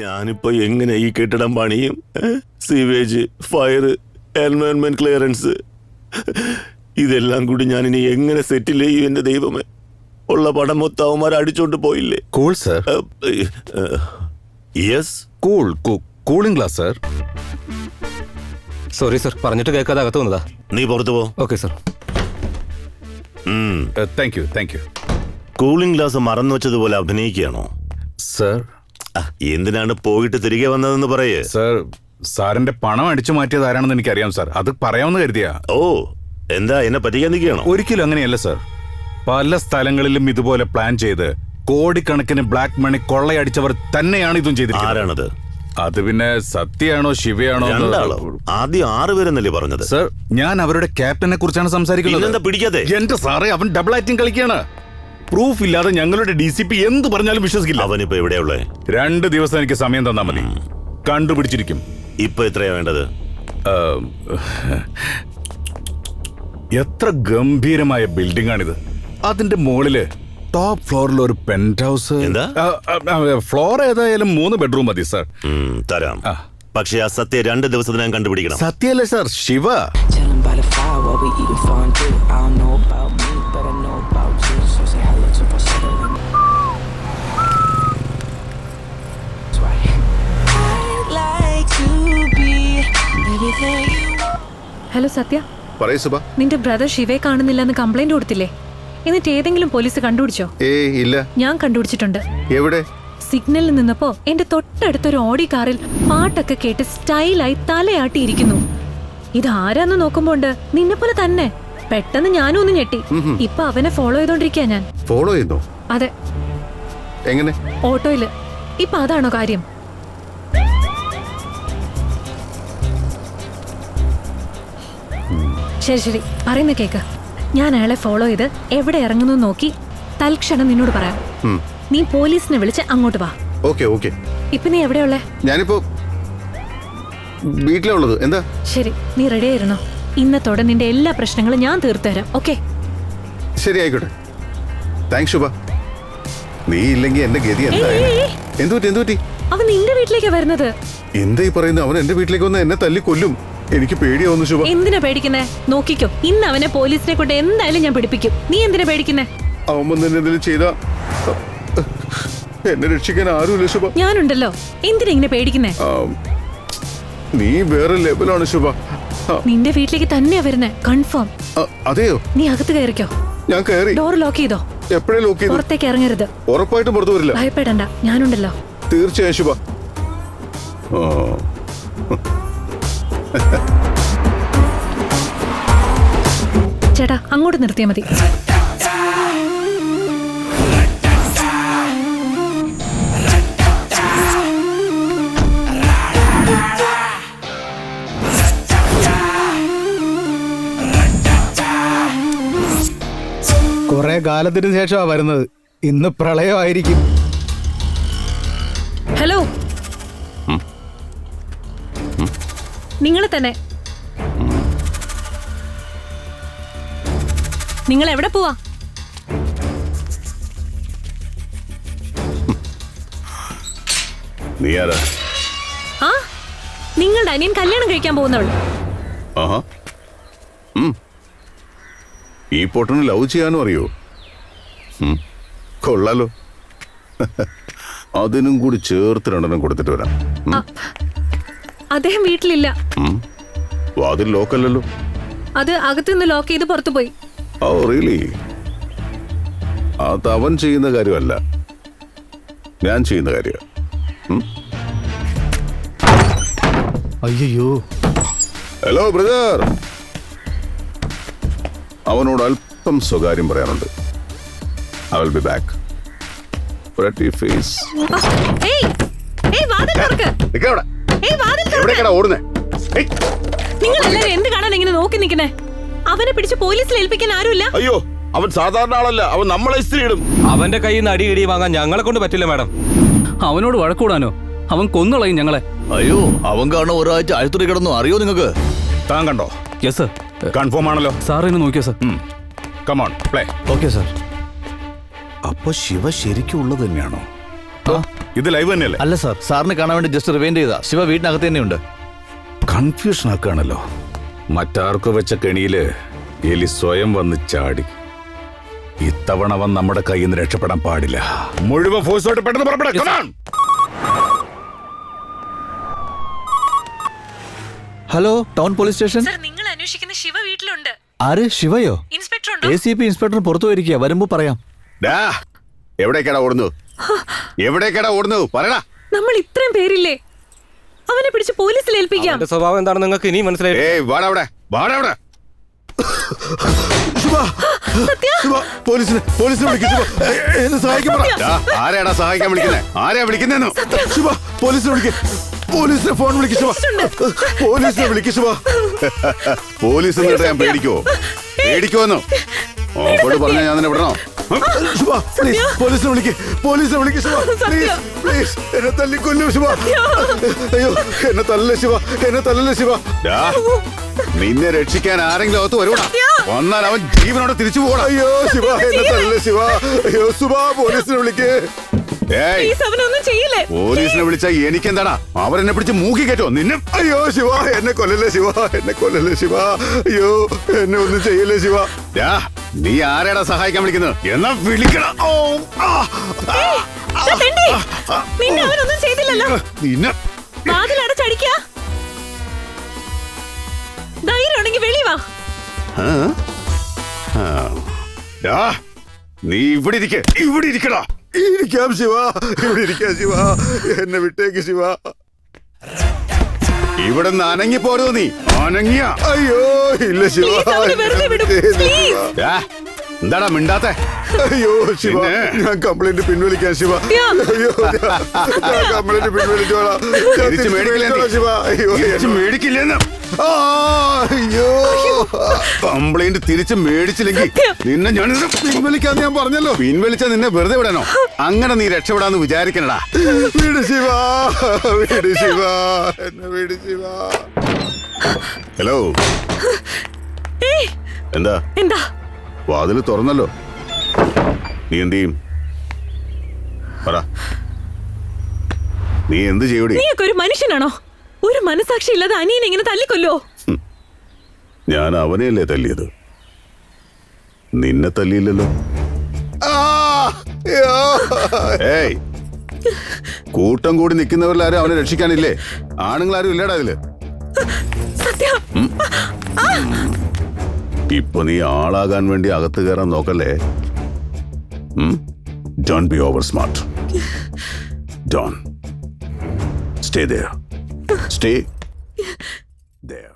ഞാനിപ്പോ എങ്ങനെ ഈ കെട്ടിടം പണിയും? സീവേജ്, ഫയർ, എൻവയോൺമെന്റ് ക്ലിയറൻസ്, ഇതെല്ലാം കൂടി ഞാൻ ഇനി എങ്ങനെ സെറ്റിൽ ചെയ്യും? എന്റെ ദൈവമേ, ഉള്ള പടം മൊത്തം അവന്മാർ അടിച്ചോണ്ട് പോയില്ലേ? Cool sir. Yes, cooling glass sir. Sorry sir, പറഞ്ഞിട്ട് കേൾക്കാതെ അകത്ത് വന്നതാ. നീ പുറത്തു പോ. Okay sir. Thank you. Cooling glass മറന്നു വെച്ചതുപോലെ അഭിനയിക്കുകയാണോ സർ? എന്തിനാണ് പോയിട്ട് തിരികെ വന്നതെന്ന് പറയേ. സർ, സാറിന്റെ പണം അടിച്ചു മാറ്റിയത് ആരാണെന്ന് എനിക്കറിയാം സാർ. അത് പറയാമെന്ന് കരുതിയാ. ഓ, എന്താ എന്നെ പറ്റിക്കാൻ നിൽക്കുകയാണോ? ഒരിക്കലും അങ്ങനെയല്ല സർ. പല സ്ഥലങ്ങളിലും ഇതുപോലെ പ്ലാൻ ചെയ്ത് കോടിക്കണക്കിന് ബ്ലാക്ക് മണി കൊള്ളയടിച്ചവർ തന്നെയാണ് ഇതും ചെയ്തിരിക്കുന്നത്. ആരാണത്? അത് പിന്നെ സത്യയാണോ ശിവയാണോ? രണ്ടാളോ? ആദ്യം 6 പേരെന്നല്ലേ പറഞ്ഞത്? സർ, ഞാൻ അവരുടെ ക്യാപ്റ്റനെ കുറിച്ചാണ് സംസാരിക്കുന്നത്. എന്താ പിടിക്കാതെ? എന്റെ സാറേ, അവൻ ഡബിൾ ആക്ടിങ് കളിക്കുകയാണ്. പ്രൂഫ് ഇല്ലാതെ ഞങ്ങളുടെ DCP എന്ത് പറഞ്ഞാലും വിശ്വസിക്കില്ല. അവനിപ്പോ എവിടെയുള്ളേ? 2 ദിവസം എനിക്ക് സമയം തന്നാ മതി, കണ്ടുപിടിച്ചിരിക്കും. ഇപ്പൊ എത്രയാ വേണ്ടത്? എത്ര ഗംഭീരമായ ബിൽഡിംഗ് ആണിത്. അതിന്റെ മുകളില് ടോപ്പ് ഫ്ലോറിൽ ഒരു പെന്റ് ഹൗസ്. എന്താ? ഫ്ലോർ ഏതായാലും 3 ബെഡ്റൂം മതി സർ. തരാം. പക്ഷെ ആ സത്യം 2 ദിവസത്തിനകം കണ്ടുപിടിക്കണം. സത്യല്ലേ സർ? ശിവ. ഹലോ സത്യ, പറയൂ സുബ. നിന്റെ ബ്രദർ ശിവയെ കാണുന്നില്ലെന്ന് കംപ്ലൈന്റ് കൊടുത്തില്ലേ? എന്നിട്ട് ഏതെങ്കിലും പോലീസ് കണ്ടുപിടിച്ചോ? ഇല്ല. ഞാൻ കണ്ടുപിടിച്ചിട്ടുണ്ട്. എവിടെ? സിഗ്നലിൽ നിന്നപ്പോ എന്റെ തൊട്ടടുത്തൊരു ഓഡി കാറിൽ പാട്ടൊക്കെ കേട്ട് സ്റ്റൈലായി തലയാട്ടിയിരിക്കുന്നു. ഇത് ആരാന്ന് നോക്കുമ്പോണ്ട് നിന്നെ പോലെ തന്നെ. പെട്ടെന്ന് ഞാനും ഒന്ന് ഞെട്ടി. ഇപ്പൊ അവനെ ഫോളോ ചെയ്തോണ്ടിരിക്കാ ഞാൻ. ഫോളോ ചെയ്യുന്നു? അതെ. എങ്ങനെ? ഓട്ടോയില്. ഇപ്പൊ അതാണോ കാര്യം? ശരി, പറയുന്ന കേക്ക്. ഞാൻ അയാളെ ഫോളോ ചെയ്ത് എവിടെ ഇറങ്ങുന്നു നോക്കി തൽക്ഷണം നിന്നോട് പറയാം. നീ പോലീസിനെ വിളിച്ച് അങ്ങോട്ട് വാ. ഓക്കെ. ഇപ്പൊ നീ എവിടെയുള്ളേ? ഞാനിപ്പോ വീട്ടിലുള്ളത്. എന്താ? ശരി, നീ റെഡി ആയിരുന്നോ? ഇന്നത്തോടെ നിന്റെ എല്ലാ പ്രശ്നങ്ങളും ഞാൻ തീർത്തുതരാം. ഓക്കെ? ശരി, ആയിക്കോട്ടെ. താങ്ക്സ് ശുഭ. നീ ഇല്ലെങ്കിൽ എന്റെ ഗതി എന്തുപറ്റി? അവൻ നിന്റെ വീട്ടിലേക്കാ വരുന്നത്. എന്താ ഈ പറയുന്നത്? അവൻ എന്റെ വീട്ടിലേക്ക് വന്ന് എന്നെ തല്ലി കൊല്ലും. എനിക്ക് പേടിയാവുന്നു ശുഭ. എന്തിനാ പേടിക്കുന്നേ? നോക്കിക്കോ, ഇന്ന് അവനെ പോലീസിനെ കൊണ്ട് എന്തായാലും ഞാൻ പിടിപ്പിക്കും. നീ എന്തിനാ പേടിക്കുന്നേ? അവൻ വന്ന് എന്തെങ്കിലും ചെയ്താ എന്നെ രക്ഷിക്കാൻ ആരുമില്ല ശുഭ. ഞാനുണ്ടല്ലോ. എന്തിനാ ഇങ്ങനെ പേടിക്കുന്നേ? നീ വേറെ ലെവലാണ് ശുഭ. നിന്റെ വീട്ടിലേക്ക് തന്നെയാ വരുന്നേ, കൺഫേം. അതെയോ? നീ അകത്ത് കയറിക്കോ. ഞാൻ കയറി. ഡോർ ലോക്ക് ചെയ്തോ? എപ്പോഴേ ലോക്ക് ചെയ്തു? പുറത്തേക്ക് ഇറങ്ങരുത്. ഉറപ്പായിട്ടും പുറത്തു വരില്ല. ഭയപ്പെടണ്ട, ഞാനുണ്ടല്ലോ. തീർച്ചയായും ശുഭ. ചേട്ടാ, അങ്ങോട്ട് നിർത്തിയാ മതി. കുറെ കാലത്തിന് ശേഷമാ വരുന്നത്. ഇന്ന് പ്രളയമായിരിക്കും. ഹലോ, നിങ്ങൾ തന്നെ. നിങ്ങൾ എവിടെ പോവാ? നീ ആരാ? ആ, നിങ്ങളുടെ അനിയൻ കല്യാണം കഴിക്കാൻ പോകുന്നവൾ. ഈ പൊട്ടന് ലവ് ചെയ്യാനും അറിയോ? കൊള്ളാലോ. അതിനും കൂടി ചേർത്ത് 2 കൊടുത്തിട്ട് വരാം. അദ്ദേഹം വീട്ടിലില്ല. വാതിൽ ലോക്കല്ലല്ലോ. അത് അകത്തുനിന്ന് ലോക്ക് ചെയ്ത് പുറത്തു പോയി. Oh really? അത് അവൻ ചെയ്യുന്ന കാര്യമല്ല, ഞാൻ ചെയ്യുന്ന കാര്യ. അയ്യോ. ഹലോ ബ്രദർ, അവനോട് അല്പം സ്വകാര്യം പറയാനുണ്ട്. I will be back. Pretty face. നിങ്ങളെല്ലാരും എന്ത് കാണാൻ ഇങ്ങനെ നോക്കി നിൽക്കുന്നേ? അവനെ പിടിച്ച് പോലീസിൽ ഏൽപ്പിക്കാൻ ആരുമില്ല. അയ്യോ, അവൻ സാധാരണ ആളല്ല. അവൻ നമ്മളെ ഇസ്ത്രീയിടും. അവന്റെ കയ്യിൽ നിന്ന് അടി വാങ്ങാൻ ഞങ്ങളെ കൊണ്ട് പറ്റില്ല മാഡം. അവനോട് വഴക്കൂടാനോ? അവൻ കൊന്നുകളയും ഞങ്ങളെ. അയ്യോ, അവൻ കാരണം ഒരാഴ്ച ആഴ്ത്തുറി കിടന്നു. അറിയോ നിങ്ങൾക്ക്? താൻ കണ്ടോ? Yes sir. കൺഫേം ആണല്ലോ. സാറിന് നോക്കിയോ sir? Come on play. Okay sir. അപ്പൊ ശിവ ശരിക്കും ഉള്ളത് തന്നെയാണോ? ഇത് ലൈവ് തന്നെയല്ലേ? അല്ല സാർ, സാറിനെ കാണാൻ വേണ്ടി ജസ്റ്റ് റിവൈൻഡ് ചെയ്താ. ശിവ വീട്ടിനകത്ത് തന്നെയുണ്ട്. കൺഫ്യൂഷൻ ആക്കുകയാണല്ലോ. മറ്റാർക്കു വെച്ച കെണിയില് എലി സ്വയം വന്ന് ചാടി. ഇത്തവണ അവൻ നമ്മുടെ കയ്യിൽ നിന്ന് രക്ഷപ്പെടാൻ പാടില്ല. മുഴുവൻ ഫോഴ്സോട്ട് പെട്ടെന്ന് പുറപ്പെടാം. Hello, town police station. Sir, നിങ്ങൾ അന്വേഷിക്കുന്ന ശിവ വീട്ടിലുണ്ട്. ആര്? ശിവയോ? ഇൻസ്പെക്ടർ ഉണ്ടോ? ACP ഇൻസ്പെക്ടർ പുറത്തു പോയിരിക്കുക. വരുമ്പോ പറയാം. എവിടേക്കാടാ ഓടുന്നു? എവിടേക്കാടാ ഓടുന്നു? പറയടാ. നമ്മൾ ഇത്രയും പേരില്ലേ? അവനെ പിടിച്ച് പോലീസിൽ ഏൽപ്പിക്കാം. അവന്റെ സ്വഭാവം എന്താണെന്ന് നിങ്ങൾക്ക് ഇനി മനസ്സിലായി. ഏയ് വാടാ അവിടെ, വാടാ അവിടെ. ആരെയാടാ സഹായിക്കാൻ വിളിക്കുന്നേ? ആരെയാ വിളിക്കുന്നേന്നു? പോലീസിനെ വിളിക്ക്. പോലീസിനെ ഫോൺ വിളിക്ക് ശിവ. പോലീസിനെ വിളിക്ക് ശിവ. പോലീസ് എന്നിട്ട് ഞാൻ പേടിക്കുവോ? പേടിക്കുവോന്നോ? ഓപ്പോട് പറഞ്ഞ ഞാൻ തന്നെ വിടണോ? ശിവ പ്ലീസ്, പോലീസിനെ വിളിക്ക്. പോലീസിനെ വിളിക്ക് ശിവ. പ്ലീസ് പ്ലീസ്, എന്നെ തല്ലിക്കൊല്ലു ശിവ. അയ്യോ, എന്നെ തല്ലല്ലേ ശിവ, എന്നെ തല്ലല്ലേ ശിവ. നിന്നെ രക്ഷിക്കാൻ ആരെങ്കിലും അകത്ത് വരുവാ. വന്നാൽ അവൻ ജീവനോടെ തിരിച്ചു പോകണം. അയ്യോ ശിവ, എന്നെ തല്ലല്ലേ ശിവ. അയ്യോ സുബ, പോലീസിനെ വിളിക്ക്. പോലീസിനെ വിളിച്ചാ എനിക്കെന്താടാ? അവരെന്നെ പിടിച്ച് മൂക്കി കേട്ടോ നിന്നെ. അയ്യോ ശിവ, എന്നെ കൊല്ലല്ലേ ശിവ, എന്നെ കൊല്ലല്ലേ ശിവ. അയ്യോ, എന്നെ ഒന്നും ചെയ്യല്ലേ ശിവ. നീ ആരെയാടാ സഹായിക്കാൻ വിളിക്കുന്നത്? എന്നാ വിളിക്കണം. നിന്നെ അവനൊന്നും ചെയ്തില്ലല്ലോ. നിന്നെ വാതിലടച്ചടിക്കാ. ധൈര്യമാണെങ്കിൽ വെളി വാ. നീ ഇവിടെ ഇരിക്ക. ഇവിടെ ഇരിക്കടാ. ഇരിക്കാം ശിവ, ഇവിടെ ഇരിക്കാം ശിവ. എന്നെ വിട്ടേക്ക് ശിവ. ഇവിടെ നിന്ന് അനങ്ങി പോരോ നീ. അനങ്ങിയ അയ്യോ ഇല്ല ശിവ. എന്താടാ മിണ്ടാത്തെ? അയ്യോ ശിവ, ഞാൻ കംപ്ലൈന്റ് പിൻവലിക്കാൻ ശിവ. അയ്യോ, ഞാൻ കംപ്ലൈന്റ് പിൻവലിച്ചോളാം. തിരിച്ച് മേടിക്കില്ല ശിവ. അയ്യോ, തിരിച്ച് മേടിക്കില്ലെന്ന്. അയ്യോ, കംപ്ലൈന്റ് തിരിച്ച് മേടിച്ചില്ലെങ്കിൽ നിന്നെ ഞാൻ പിൻവലിക്കാന്ന് ഞാൻ പറഞ്ഞല്ലോ. പിൻവലിച്ച നിന്നെ വെറുതെ വിടാനോ? അങ്ങനെ നീ രക്ഷപ്പെടാന്ന് വിചാരിക്കണടാ. വീട് ശിവ, വീട് ശിവ, എന്നെ വീട് ശിവ. ഹലോ, എന്താ? എന്താ? വാതില് തുറന്നല്ലോ. നീ എന്ത് ചെയ്യും? പറ. നീ എന്ത് ചെയ്യൂടി? നീയൊക്കെ ഒരു മനുഷ്യനാണോ? ഒരു മനസാക്ഷി ഇല്ലാതെ അനിയനെ ഇങ്ങനെ തല്ലിക്കൊല്ലോ? ഞാൻ അവനെയല്ലേ തല്ലിയത്, നിന്നെ തല്ലിയില്ലല്ലോ. ഏയ്, കൂട്ടം കൂടി നിൽക്കുന്നവരിലാരും അവനെ രക്ഷിക്കാനില്ലേ? ആണുങ്ങളാരും ഇല്ലടാ ഇതില്. ഇപ്പൊ നീ ആളാകാൻ വേണ്ടി അകത്ത് കയറാൻ നോക്കല്ലേ. Don't be over smart. Don't. Stay there. Stay there.